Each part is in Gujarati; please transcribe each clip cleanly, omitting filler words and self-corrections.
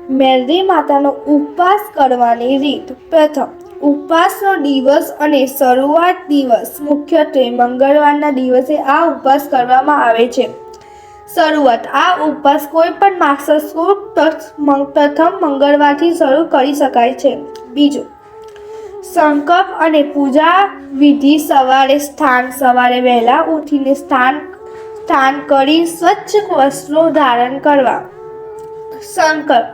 મેલડી માતાનો ઉપવાસ કરવાની રીત. પ્રથમ, ઉપવાસનો દિવસ અને શરૂઆત દિવસ. મુખ્યત્વે મંગળવારના દિવસે આ ઉપવાસ કરવામાં આવે છે. શરૂઆત. આ ઉપવાસ કોઈ પણ માગશર સુદ પ્રથમ મંગળવારથી શરૂ કરી શકાય છે. બીજું, સંકલ્પ અને પૂજા વિધિ. સવારે વહેલા ઉઠીને સ્નાન કરી સ્વચ્છ વસ્ત્રો ધારણ કરવા. સંકલ્પ.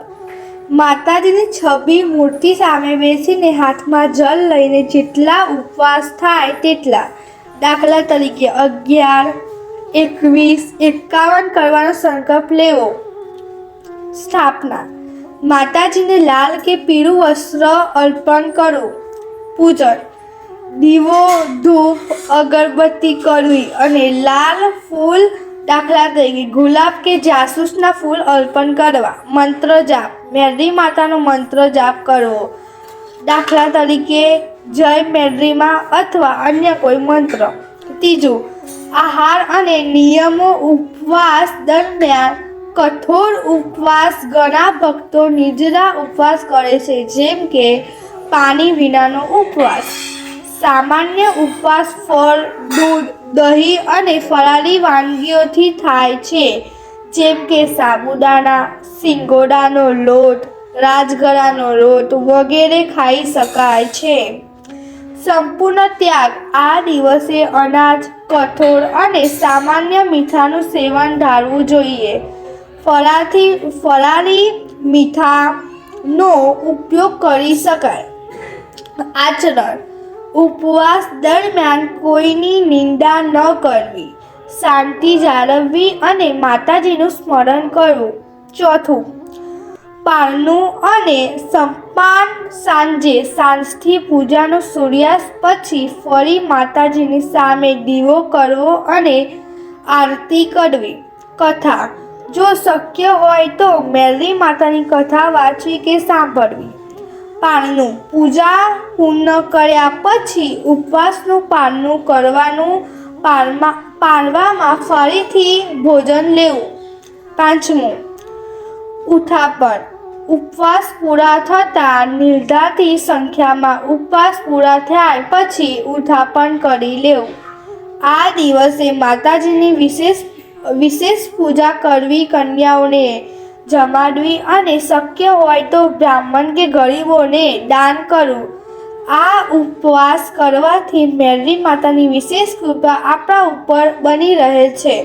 માતાજીની છબી મૂર્તિ સામે બેસીને હાથમાં જલ લઈને જેટલા ઉપવાસ થાય તેટલા, દાખલા તરીકે 11, 21, 51 કરવાનો સંકલ્પ લેવો. સ્થાપના. માતાજીને લાલ કે પીળું વસ્ત્ર અર્પણ કરવું. પૂજન. દીવો, ધૂપ, અગરબત્તી કરવી અને લાલ ફૂલ, દાખલા તરીકે ગુલાબ કે જાસૂસના ફૂલ અર્પણ કરવા. મંત્ર જાપ. મેલડી માતાનો મંત્ર જાપ કરવો, દાખલા તરીકે જય મેલડીમાં અથવા અન્ય કોઈ મંત્ર. ત્રીજું, આહાર અને નિયમો. ઉપવાસ દરમિયાન કઠોર ઉપવાસ. ઘણા ભક્તો નિર્જલા ઉપવાસ કરે છે, જેમ કે પાણી વિનાનો ઉપવાસ. સામાન્ય ઉપવાસ ફળ, દૂધ, દહીં અને ફરાળી વાનગીઓથી થાય છે, જેમ કે સાબુદાણા, સિંગોડાનો લોટ, રાજગરાનો લોટ વગેરે ખાઈ શકાય છે. સંપૂર્ણ ત્યાગ. આ દિવસે અનાજ, કઠોળ અને સામાન્ય મીઠાનું સેવન ટાળવું જોઈએ. ફરાળી મીઠાનો ઉપયોગ કરી શકાય. આચરણ. ઉપવાસ દરમિયાન કોઈની નિંદા ન કરવી, શાંતિ જાળવવી અને માતાજીનું સ્મરણ કરવું. ચોથું, પારણું અને સંપાન. સાંજથી પૂજાનો સૂર્યાસ્ત પછી ફરી માતાજીની સામે દીવો કરવો અને આરતી કરવી. કથા. જો શક્ય હોય તો મેલડી માતાની કથા વાંચવી કે સાંભળવી. પારણું. પૂજા પૂર્ણ કર્યા પછી ઉપવાસનું પારણું કરવાનું. પારવામાં ફરીથી ભોજન લેવું. પાંચમું, ઉથાપન. ઉપવાસ પૂરા થતાં નિર્ધારિત સંખ્યામાં ઉપવાસ પૂરા થયા પછી ઉથાપન કરી લેવું. આ દિવસે માતાજીની વિશેષ પૂજા કરવી, કન્યાઓને જમાડવી અને શક્ય હોય તો બ્રાહ્મણ કે ગરીબોને દાન કરવું. આ ઉપવાસ કરવાથી મેલડી માતાની વિશેષ કૃપા આપણા ઉપર બની રહે છે.